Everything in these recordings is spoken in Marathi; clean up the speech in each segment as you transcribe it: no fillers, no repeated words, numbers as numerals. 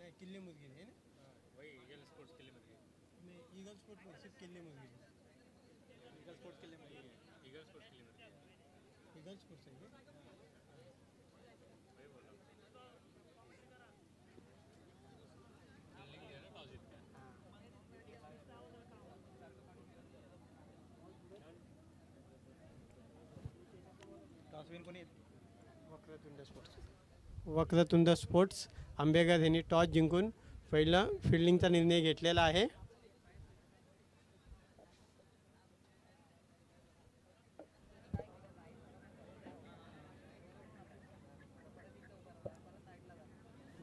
नहीं किले मुर्गी है ना वही ईगल स्पोर्ट्स किले मुर्गी नहीं ईगल स्पोर्ट में सिर्फ किले मुर्गी ईगल स्पोर्ट्स किले मुर्गी है ईगल स्पोर्ट्स किले मुर्गी ईगल स्पोर्ट है क्या वही बोल रहा हूँ बिल्डिंग है ना टॉस जीत के टॉस विन कोणी वक्रतुंड स्पोर्ट्स आंबेगाव यांनी टॉस जिंकून पहिला फिल्डिंगचा निर्णय घेतलेला आहे.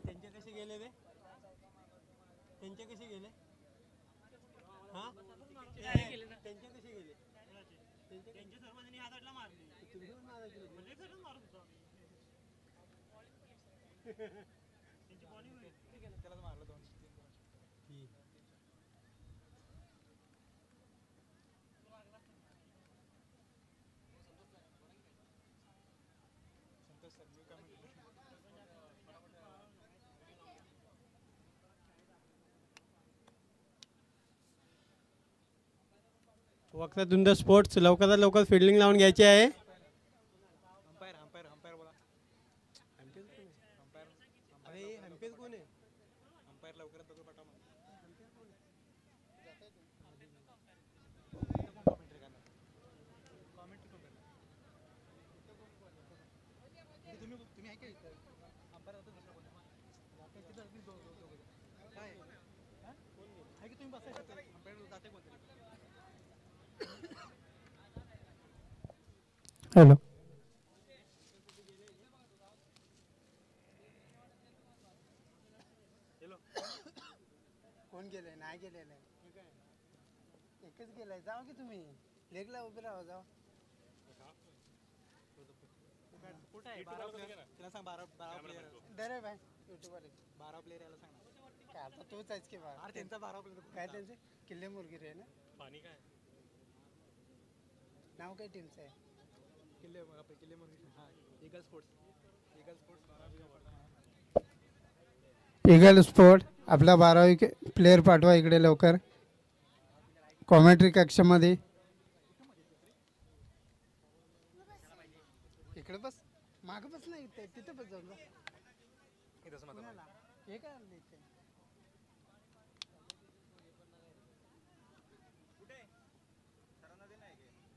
त्यांचे कसे गेले रे त्यांचे कसे गेले हां त्यांचे कसे गेले त्यांचे सर्वांनी हातातला मारले तुम्ही पण मारायचे म्हणजे खरंच मारत होता त्यांची बॉलिंग त्यालाच मारलं 2-3 संतोष सर मी काय म्हणतो वक्रतुंड स्पोर्ट्स लवकरात लवकर फिल्डिंग लावून घ्यायची आहे. अंपायर अंपायर अंपायर बोला अंपायर अरे हंपेर कोण आहे अंपायर लवकरात लवकर पाठवा मग कॉमेंट्री करणार कॉमेंट्री कोण करणार तुम्ही तुम्ही आहे का इथं अंपायर होतं दुसरं कोण तिथं अगदी काय आहे की तुम्ही बसायचं अंपायर जाते कोणतरी हॅलो कोण गेले नाही गेलेलं एकच गेलाय जावा की तुम्ही लेगला उभे राहा जावा कुठं आहे 12 प्लेयर त्याला सांग 12 प्लेयर दरे भाई युट्यूबवर 12 प्लेयर याला सांग ना काय आता तोच आहेस की बा अरे त्यांचा 12 प्लेयर काय त्यांचे किल्ले मुरगिरी आहे ना पाणी काय नाव काय टीमचं आहे किल्ले आपले किल्ले मुर्गी हां ईगल स्पोर्ट्स 12 ईगल स्पोर्ट आपला 12वी प्लेयर पाठवा इकडे लवकर कॉमेंट्री कक्षामध्ये इकडे बस मागं बस नाही तिथे बस जाऊन बस इथंच माझं हे काय आणलं इथे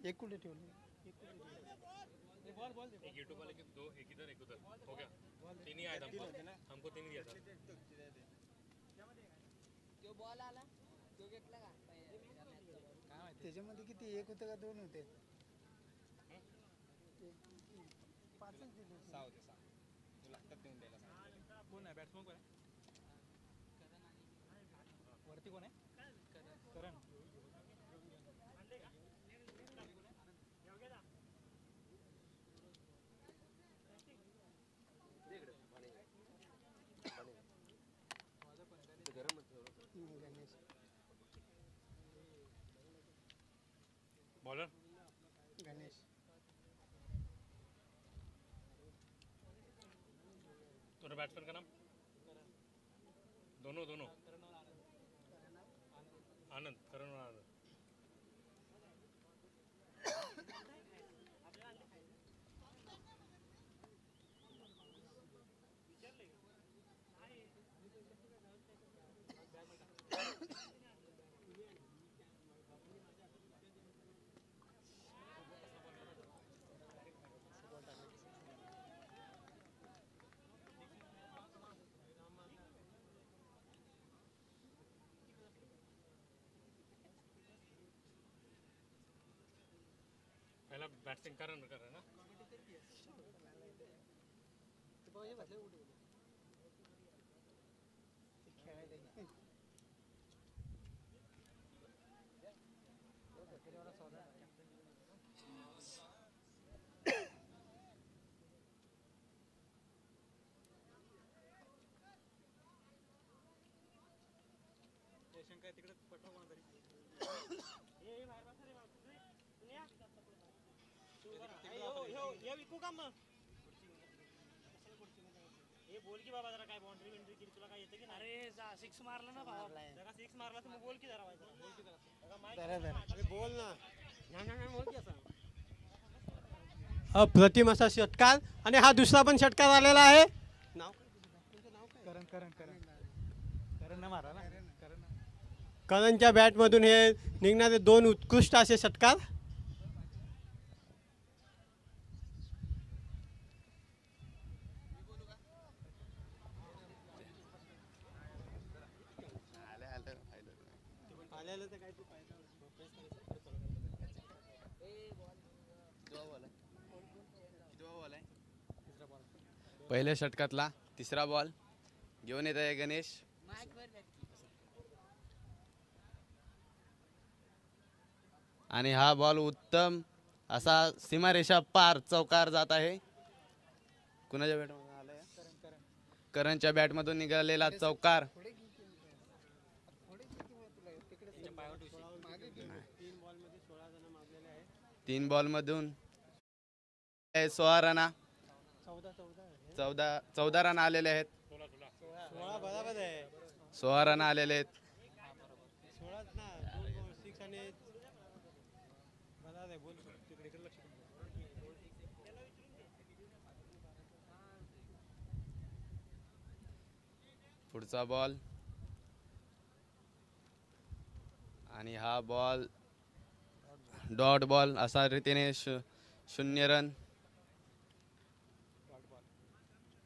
एक कुठे ठेवलं एक यूट्यूब वाले के दो एक इधर एक उधर हो गया तीन ही आया था हमको तीन ही दिया था जो बॉल आला तो घेतला का त्याच्यामध्ये किती एक होतं का दोन होते पाचच दिले 6 होते 6 तू लागतात देऊन द्यायला कोण आहे बॅट्समन कोण आहे वरती कोण आहे करण बॉलर गणेश तुम्हारा बैट्समैन का नाम दोनों दोनों आनंद करण और आनंद पहला बैटिंग कर रहा है ना जयशंकर तिकडे पटवा कोणतरी विकू का मग हे बोल की बाबा जरा काय बाउंड्री बिंड्री किती तुला काय येतं की नाही? अरे सिक्स मारला ना भावा. जरा सिक्स मारला तर मग बोल की जरा बोल की जरा अरे बोल ना नाही बोल की असं अप्रतिम असा षटकार आणि हा दुसरा पण षटकार आलेला आहे. नाव तुमचं नाव काय? करण करण करण करण ना मारा ना करण ना. करणच्या बॅटमधून हे निघणारे दोन उत्कृष्ट असे षटकार. आलेलं तर काय तू पहिल्या षटकातला तिसरा बॉल घेऊन येत आहे गणेश. आणि हा बॉल उत्तम असा सीमारेषा पार चौकार जात आहे. कुणाच्या बॅटमधून आलाय? करणच्या बॅटमधून निघालेला चौकार. तीन बॉल मधून 16 रन 14 रन आलेले आहेत. 16 बरोबर आहे. 16 रन आलेले आहेत. 16च ना 2 6 आणि बरोबर आहे. बोल तिकडे लक्ष पुढचा बॉल आणि हा बॉल डॉट बॉल असा रीतीने 0 run.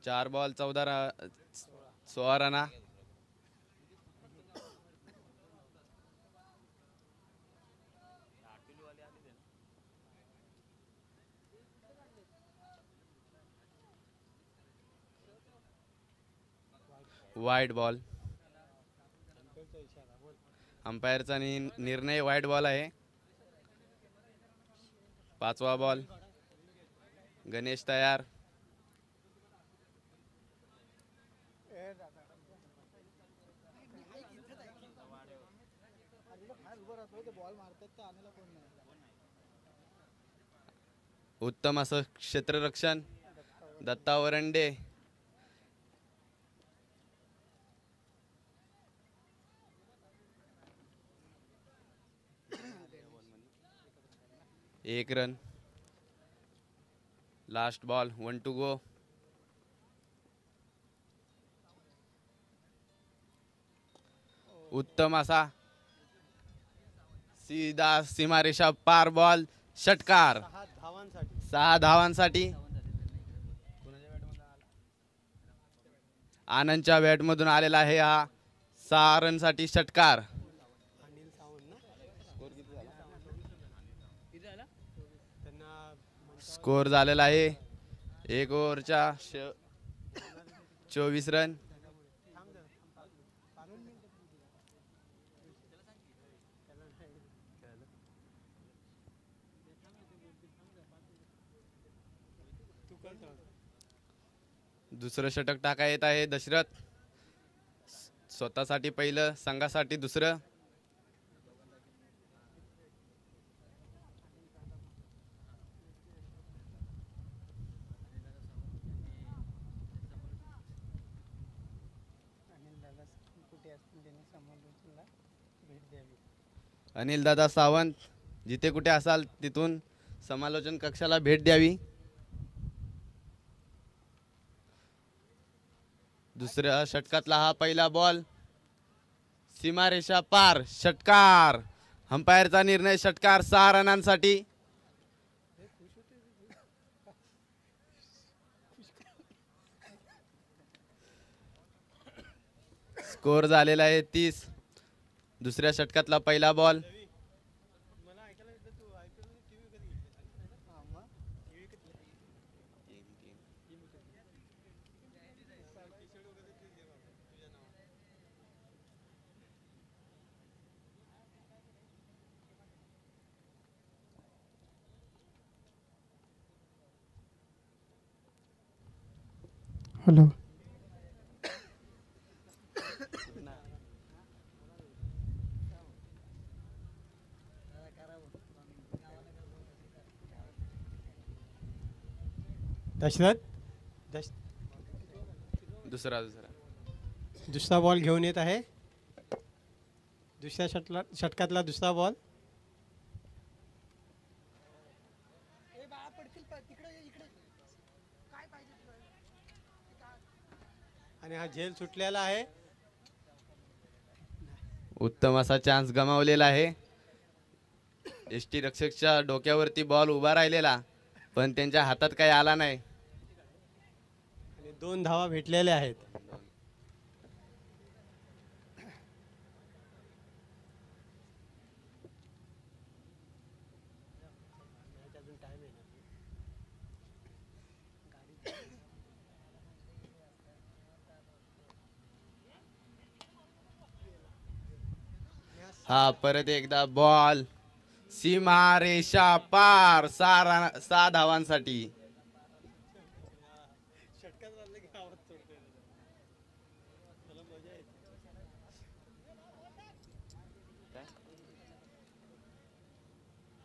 4 ball 16 run. Wide ball. अंपायरचा निर्णय वाईड बॉल आहे. 5वा बॉल. गणेश तयार. उत्तम असं क्षेत्ररक्षण दत्ता वरंडे. एक run. Last ball 1 to go. उत्तम असा सीधा सीमारेषा पार बॉल षटकार. 6 धावांसाठी. आनंदच्या बॅटमधून आलेला आहे हा 6 रनसाठी षटकार. स्कोर झालेला आहे 1 ओव्हरच्या 24 रन. दुसरं षटक टाका येत आहे दशरथ. स्वतःसाठी पहिलं, संघासाठी दुसरं. अनिल दादा सावंत जिथे कुठे असाल तिथून समालोचन कक्षाला भेट द्यावी. दुसऱ्या षटकातला हा पहिला बॉल सीमारेषा पार षटकार. अंपायरचा निर्णय षटकार 6 रनांसाठी. स्कोर झालेला आहे 30. दुसऱ्या षटकातला पहिला बॉल. हॅलो. दशरथ दुसरा दुसरा बॉल घेऊन येत आहे. दुसऱ्या षटकातला दुसरा बॉल. आणि हा झेल सुटलेला आहे. उत्तम असा चान्स गमावलेला आहे. एसटी रक्षकच्या डोक्यावरती बॉल उभा राहिलेला, पण त्यांच्या हातात काही आला नाही. आणि 2 धावा भेटलेल्या आहेत. हा परत एकदा बॉल सीमारेषा पार. 6 धावांसाठी.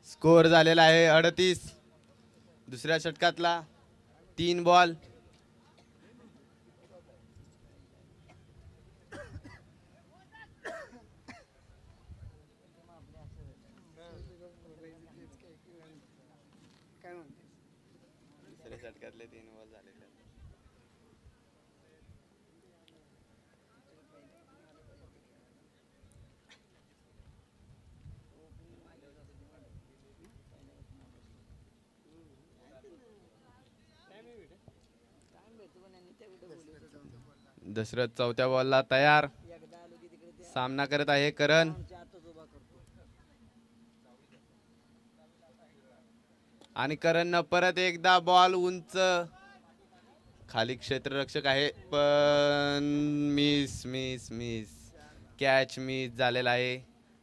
स्कोर झालेला आहे 38. दुसऱ्या षटकातला 3 बॉल. दुसऱ्या षटकातले 3 बॉल झालेले. दशरथ चौथ्या बॉलला तयार. सामना करत आहे करण. आणि करणनं परत एकदा बॉल उंच. खाली क्षेत्ररक्षक आहे पण मिस कॅच मिस झालेला आहे.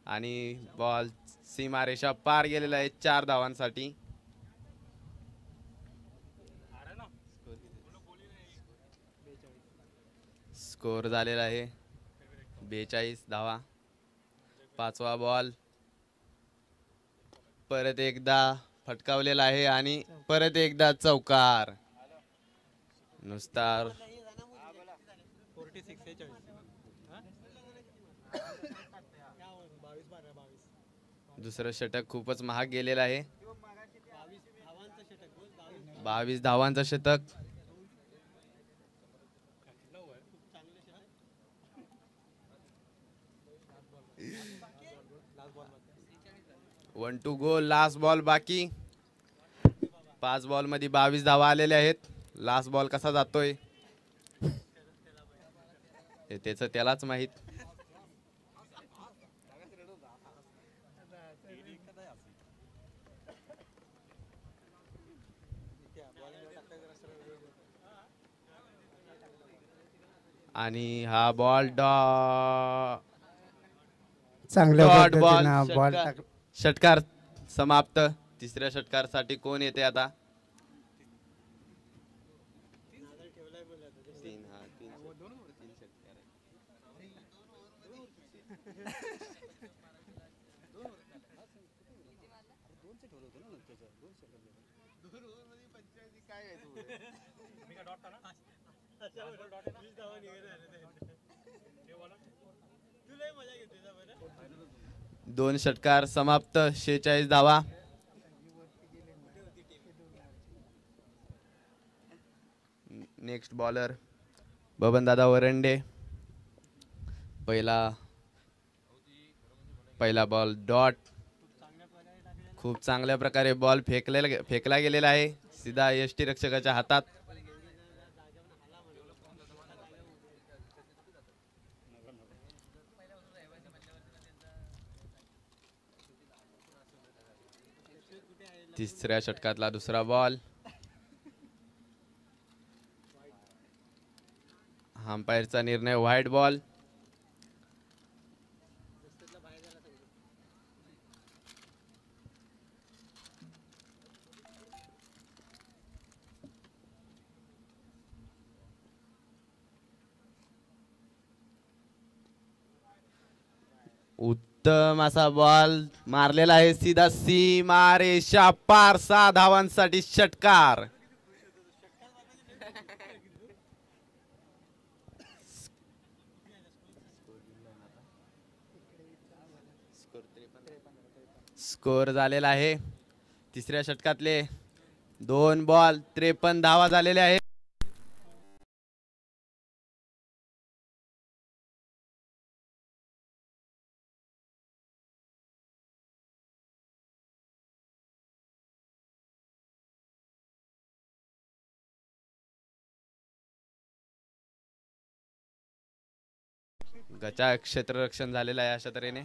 आणि बॉल सीमारेषा पार गेलेला आहे 4 धावांसाठी. स्कोर झालेला आहे 42 धावा. 5वा बॉल परत एकदा फटकावलेला आहे आणि परत एकदा चौकार. नुसता 46 दुसरं षटक खूपच महाग गेलेलं आहे. 22 धावांचं षटक. 1 to go. लास्ट बॉल बाकी. 5 बॉल मध्ये 22 धावा आलेल्या आहेत. लास्ट बॉल कसा जातोय हे त्याचं त्यालाच माहित. आणि हा बॉल चांगल्या डॉट बॉल. पद्धतीने बॉल टाक. षटकार समाप्त. तिसऱ्या षटकारासाठी कोण येते आता. 3 षटकार दोन षटकार समाप्त. 46 धावा. Next bowler Babandada Varande. पहिला बॉल डॉट. खूप चांगल्या प्रकारे बॉल फेकला गेलेला आहे सीधा एसटी रक्षकाच्या हातात. तिसऱ्या षटकातला दुसरा बॉल. अंपायरचा निर्णय व्हाईट बॉल. उत्तम असा बॉल मारलेला आहे सीधा सीमारेषा पार. 6 धावांसाठी षटकार. स्कोर झालेला आहे. तिसऱ्या षटकातले 2 बॉल 53 धावा झालेल्या आहेत. गचा क्षेत्ररक्षण झालेलं आहे अशा तऱ्हेने.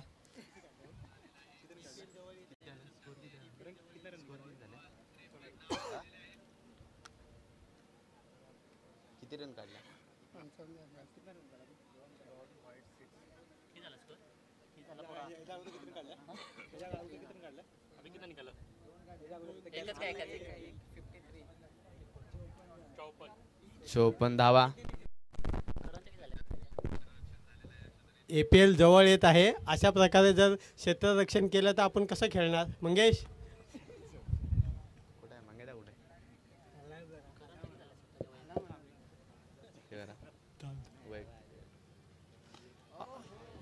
किती रन काढला? एकच काय एकाच एक 54 धावा. APL जवळ येत आहे. अशा प्रकारे जर क्षेत्ररक्षण केलं तर आपण कसं खेळणार मंगेश? कुठे आहे मंगेदा? कुठे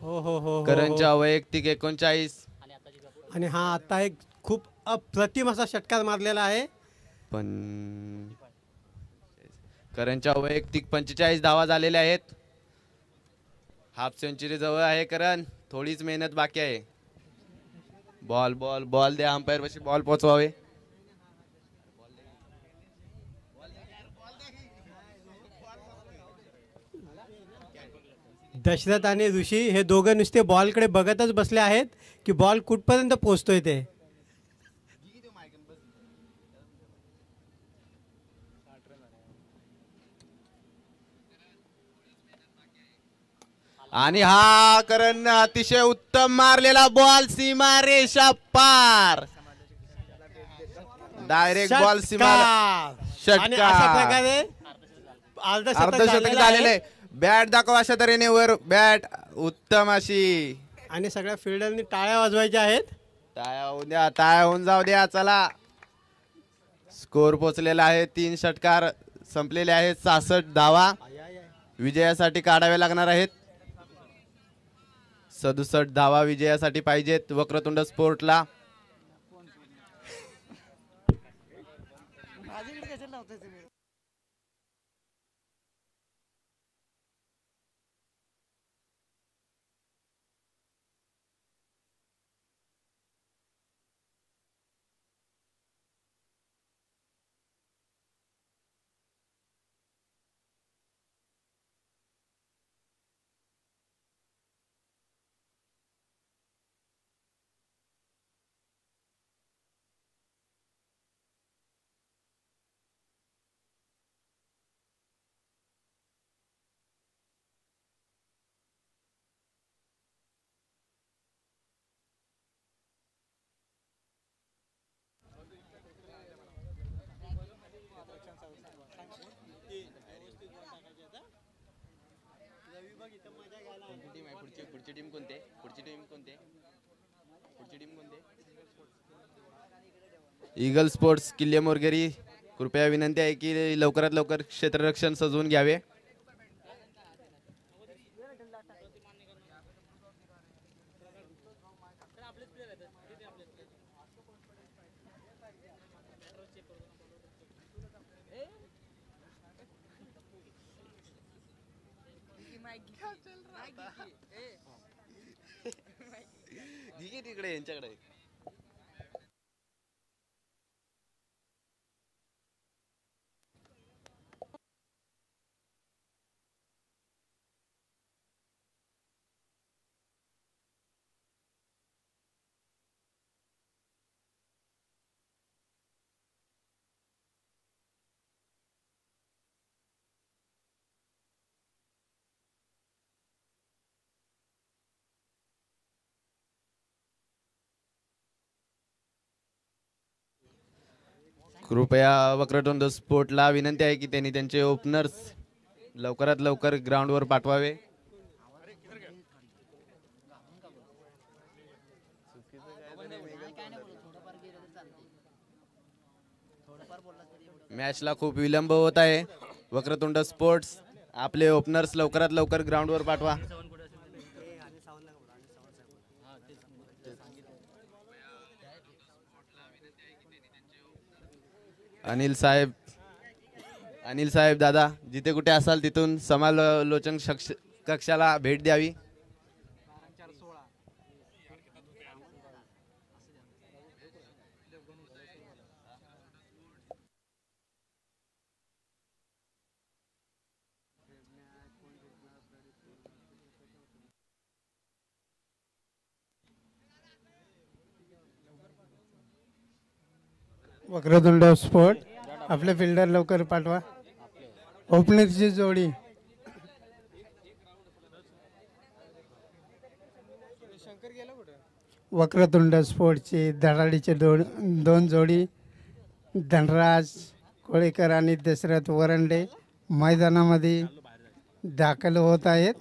हो हो हो करणच्या वैयक्तिक 39. आणि हा आता एक खूप अप्रतिम असा षटकार मारलेला आहे. पण करणच्या वैयक्तिक 45 धावा झालेल्या आहेत. हाफ सेंचुरी जवळ आहे करण. थोडीच मेहनत बाकी आहे. बॉल बॉल बॉल द्या. अंपायर पाशी बॉल पोहोचवावे. दशरथ आणि ऋषी हे दोघं नुसते बॉलकडे बघतच बसले आहेत की बॉल कुठपर्यंत पोहोचतोय ते. आणि हा करण अतिशय उत्तम मारलेला बॉल सीमा रेषा पार. डायरेक्ट बॉल सीमा. आणि अशा प्रकारे अर्धशतक झालेलं आहे. बॅट दाखव अशा तऱ्हेने वर. बॅट उत्तम अशी. आणि सगळ्या फिल्डरनी टाळ्या वाजवायच्या आहेत. टाळ्या होऊन द्या. टाळ्या होऊन जाऊ द्या. चला स्कोर पोचलेला आहे. 3 षटकार संपलेले आहेत. 66 धावा विजयासाठी काढाव्या लागणार आहेत. 67 धावा विजयासाठी पाहिजेत वक्रतुंड स्पोर्टला. पुढची टीम कोणते? ईगल स्पोर्ट्स किल्ले मोरगेरी. कृपया विनंती आहे की लवकरात लवकर क्षेत्ररक्षण सजवून घ्यावे. तिकडे यांच्याकडे कृपया वक्रतुंड स्पोर्टला विनंती आहे की त्यांनी त्यांचे ओपनर्स लवकरात लवकर ग्राउंडवर पाठवावे. मॅचला खूप विलंब होत आहे. वक्रतुंड स्पोर्ट्स आपले ओपनर्स लवकरात लवकर ग्राउंडवर पाठवा. अनिल साहेब दादा जिथे कुठे असाल तिथून समालोचन कक्षाला भेट द्यावी. वक्रतुंड स्पोर्ट आपले फिल्डर लवकर पाठवा. ओपनरची जोडी वक्रतुंड स्पोर्टची धडाडीचे दोन जोडी धनराज कोळेकर आणि दशरथ वरंडे मैदानामध्ये दाखल होत आहेत.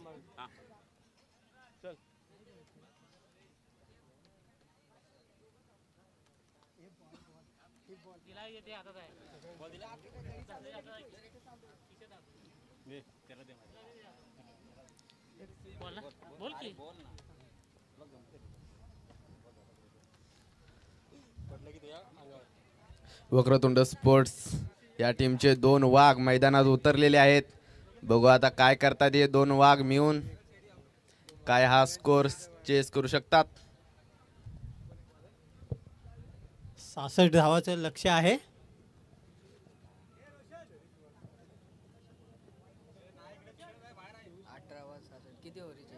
वक्रतुंड स्पोर्ट्स या टीमचे 2 वाघ मैदानात उतरलेले आहेत. बघू आता काय करतात हे 2 वाघ मिळून. काय हा स्कोर चेस करू शकतात. 66 धावाचं लक्ष आहे. किती ओव्हरचे?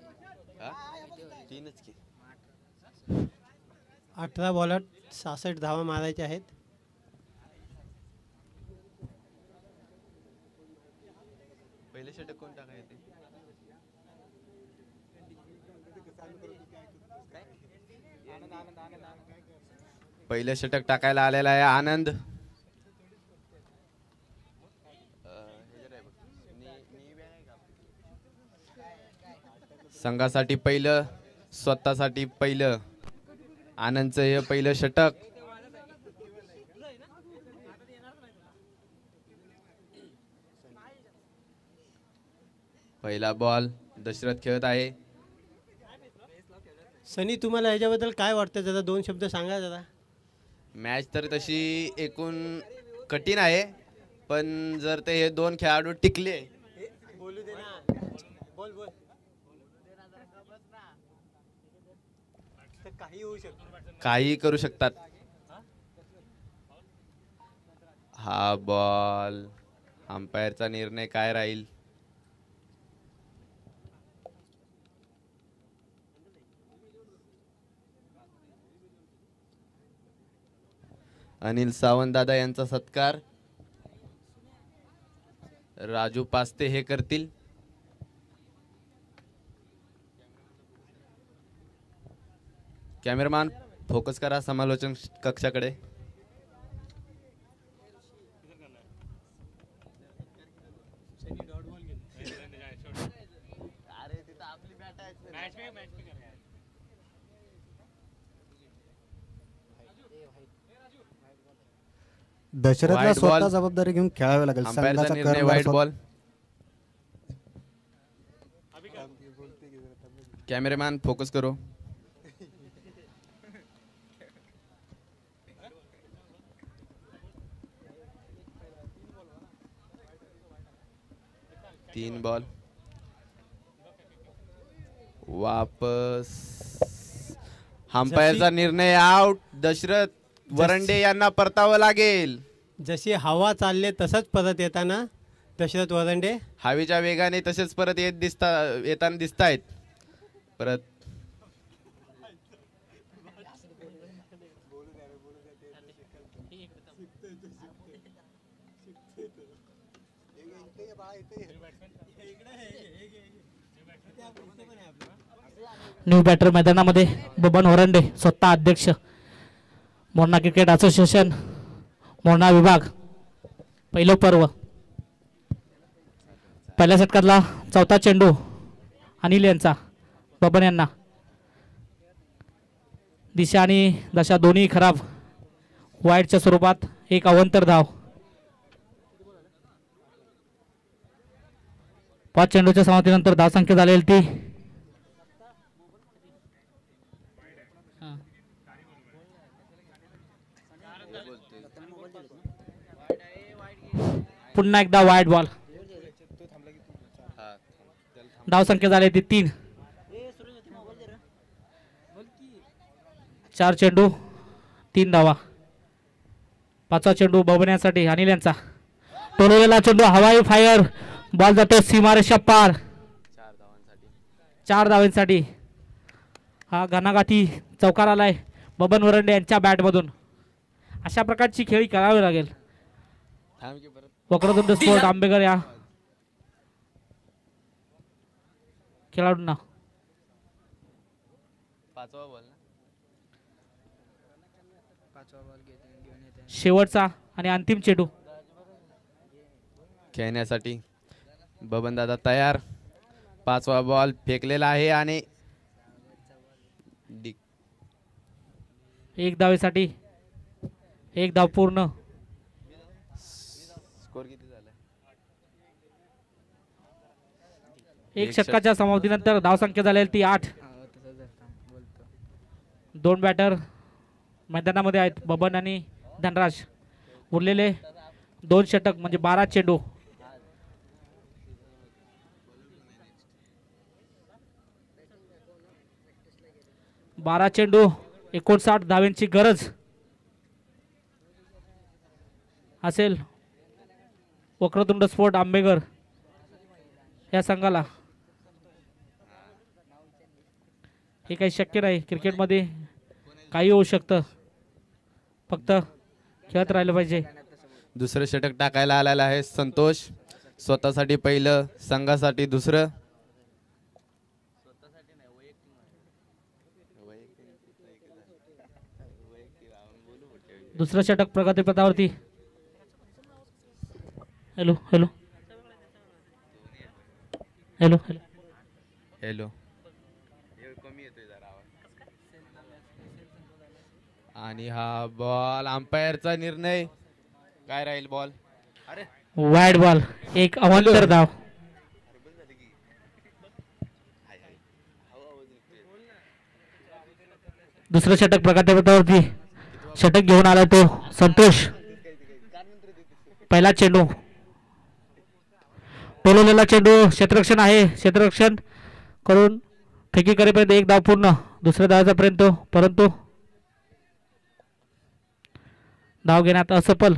18 बॉलर 66 धावा मारायच्या आहेत. पहिले षटक कोण टाकायचे? पहिले षटक टाकायला आलेला आहे आनंद. संघासाठी पहिलं, स्वतःसाठी पहिलं. आनंदचं हे पहिलं षटक. पहिला बॉल दशरथ खेळत आहे. सनी तुम्हाला ह्याच्याबद्दल काय वाटतं जरा 2 शब्द सांगा जरा. मॅच तर तशी एकूण कठीण आहे पण जर ते हे 2 खेळाडू टिकले बोलू दे ना. बोल बोल. तर काही होऊ शकतं. काही करू शकतात. हा बॉल अंपायरचा निर्णय काय राहील. अनिल सावंत दादा यांचा सत्कार राजू पास्ते हे करतील. कॅमेरामॅन फोकस करा समालोचन कक्षाकडे. दशरथला White स्वतः ball. जबाबदारी घेऊन खेळावे लागेल. अंपायरचा संघाचा निर्णय कर्णधार व्हाईट स्वतः- बॉल. कॅमेरामॅन फोकस करो. तीन बॉल वापस. अंपायरचा निर्णय आउट. दशरथ वरंडे यांना परतावं लागेल. जशी हवा चालले तसंच परत येताना दशरथ वरंडे हवेच्या वेगाने तसेच परत येताना दिसतायत. परत न्यू बॅटर मैदानामध्ये बबन वरंडे स्वतः अध्यक्ष मोरणा क्रिकेट असोसिएशन मोरणा विभाग. पहिलं पर्व. पहिल्या षटकातला चौथा चेंडू अनिल यांचा बबन यांना. दिशा आणि दशा दोन्ही खराब. वाईटच्या स्वरूपात एक अवंतर धाव. 5 चेंडूच्या समाप्तीनंतर धावसंख्या झालेली ती पुन्हा एकदा वाईड बॉल. धाव संख्या झाली ती 3. 4 चेंडू 3 धावा. 5वा चेंडू बबन्यासाठी अनिल यांचा. टोलवलेला चेंडू हवाई फायर. बॉल जातो सीमारेषा पार. 4 धावांसाठी हा घणाघाती चौकार आलाय बबन वरंडे यांच्या बॅटमधून. अशा प्रकारची खेळी करावी लागेल. वक्रतुंड स्पोर्ट आंबेकर या खेळाडूंना. 5वा बॉल ना. शेवटचा आणि अंतिम चेंडू खेळण्यासाठी बबन दादा तयार. 5वा बॉल फेकलेला आहे आणि 1 धावेसाठी 1 धाव पूर्ण. स्कोर किती झाला? 1 षटकाच्या समाप्तीनंतर धावसंख्या झालेली ती 8. 2 बॅटर मैदानामध्ये आहेत बबन आणि धनराज. उरलेले 2 षटक म्हणजे 12 चेंडू. बारा चेंडू 59 धावांची गरज असेल वक्रतुंड स्पोर्ट आंबेकर या संघाला. हे काही शक्य नाही. क्रिकेटमध्ये काही होऊ शकतं. फक्त खेळत राहिलं पाहिजे. दुसरं षटक टाकायला आलेला आहे संतोष. स्वतःसाठी पहिलं, संघासाठी दुसरं. दुसरं षटक प्रगतीपथावरती. Hello hello hello hello hello. कमी येतोय जरा आवाज. आणि हा बॉल अंपायरचा निर्णय काय राहील? Ball wide ball. 1 अवांतर धाव. दुसरं षटक प्रगतीपथावरती. षटक घेऊन आला तो संतोष. पहिला चेंडू टोलवलेला चेंडू. क्षेत्ररक्षण आहे. क्षेत्ररक्षण करून फेकी करेपर्यंत 1 धाव पूर्ण. दुसऱ्या धावाचा पर्यंत परंतु धाव घेण्यात असफल.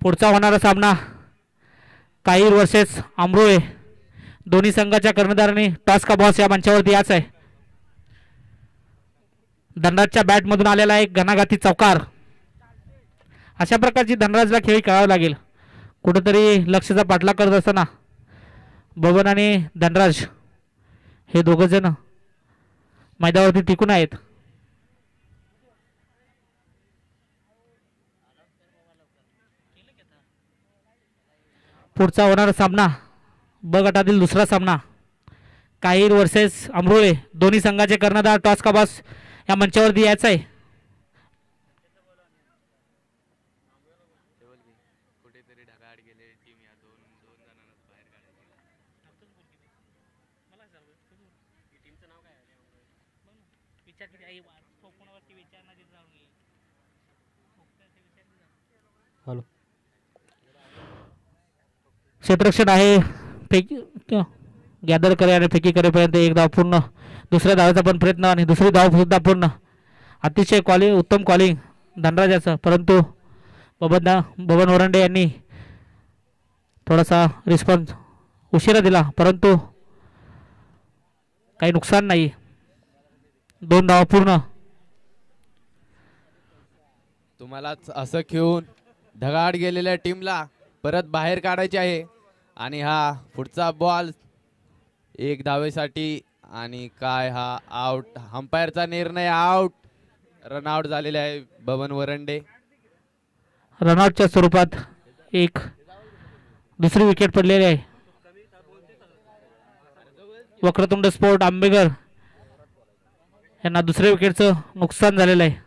पुढचा होणारा सामना काहीर वर्सेस अमरोळे. दोन्ही संघाच्या कर्णधारांनी टॉस का बॉस या मंचावरती याच आहे. धनराजच्या बॅटमधून आलेला एक घणाघाती चौकार. अशा प्रकारची धनराजला खेळी खेळावी लागेल. कुठेतरी लक्षाचा पाठलाग करत असताना बबन आणि धनराज हे दोघ जण मैदानावरती टिकून आहेत. पुढचा होणारा सामना ब गटातील दुसरा सामना काहीर वर्सेस अमरोळे. दोन्ही संघाचे कर्णधार टॉस का बॉस या मंचावरती यायचं आहे. क्षेत्ररक्षण आहे. फेकी गॅदर करे आणि फेकी करेपर्यंत 1 धाव पूर्ण. दुसऱ्या धावाचा पण प्रयत्न आणि दुसरी धाव सुद्धा पूर्ण. अतिशय उत्तम कॉलिंग धनराजाचं. परंतु बबन वरंडे यांनी थोडासा रिस्पॉन्स उशिरा दिला. परंतु काही नुकसान नाही. 2 धावा पूर्ण. तुम्हाला असं खेळून ढगाड गेलेल्या टीमला परत बाहेर काढायचे आहे. आणि हा पुढचा बॉल 1 धावेसाठी. आणि काय हा आउट. अंपायरचा निर्णय आउट. रनआउट झालेले आहे बबन वरंडे. रनआउटच्या स्वरूपात एक दुसरी विकेट पडलेली आहे. वक्रतुंड स्पोर्ट आंबेकर यांना दुसऱ्या विकेटचं नुकसान झालेलं आहे.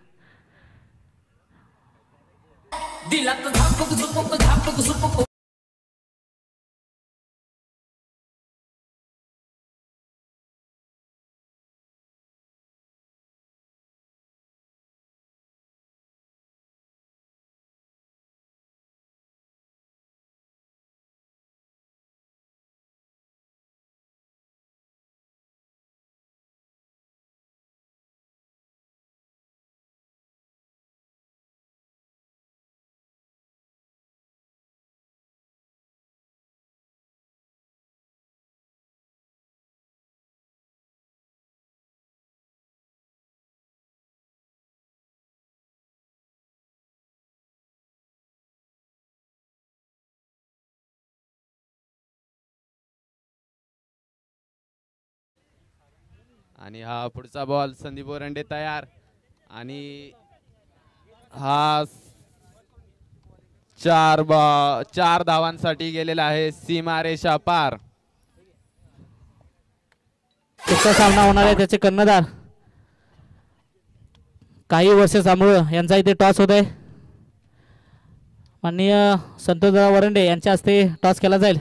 आणि हा पुढचा बॉल संदीप ओरंडे तयार आणि हा 4 धावांसाठी गेलेला आहे सीमारेषा पार. पुढचा सामना होणार आहे त्याचे कर्णधार काही वर्ष सांभाळ यांचा इथे टॉस होत आहे. माननीय संतोषराव वरंडे यांच्या हस्ते टॉस केला जाईल.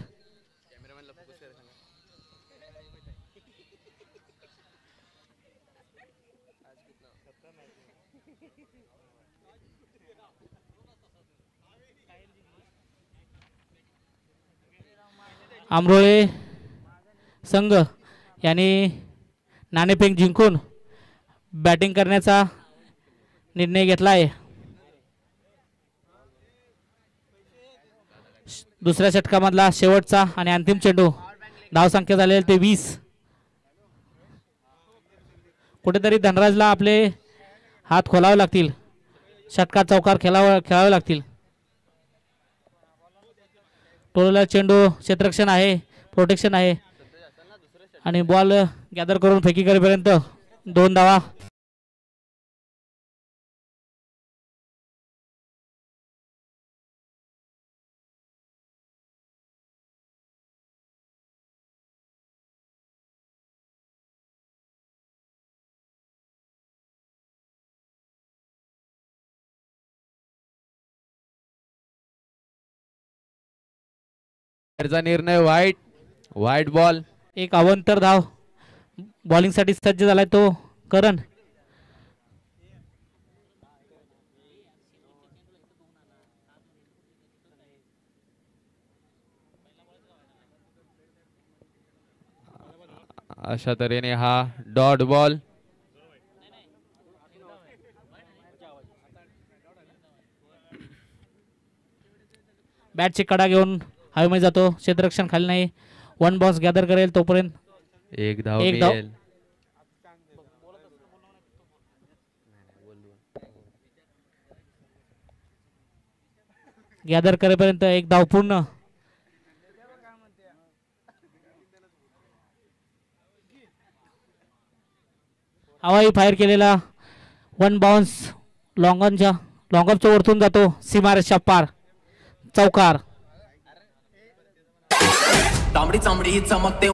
आमरोळे संघ यांनी नाणेफेक जिंकून बॅटिंग करण्याचा निर्णय घेतला आहे. दुसऱ्या षटकामधला शेवटचा आणि अंतिम चेंडू. धावसंख्या झालेली ते 20. कुठेतरी धनराजला आपले हात खोलावे लागतील. षटकार चौकार खेळावे लागतील. टोलला चेंडू क्षेत्ररक्षण आहे, प्रोटेक्शन आहे आणि बॉल गॅदर करून फेकी करेपर्यंत 2 धावा. निर्णय वाईट बॉल. एक अवंतर धाव बॉलिंग साठी सज्ज झालाय तो करण. अशा तऱ्हेने हा डॉट बॉल. बॅटची कडा घेऊन हवेमध्ये जातो. क्षेत्ररक्षण खाली नाही. 1 बॉक्स गॅदर करेल तोपर्यंत एक धाव. गॅदर करेपर्यंत 1 धाव पूर्ण. हवाई फायर केलेला 1 बाउन्स लॉंग ऑफच्या वरतून जातो सीमारेषा पार. चौकार. तांबडी चांबडी चमकते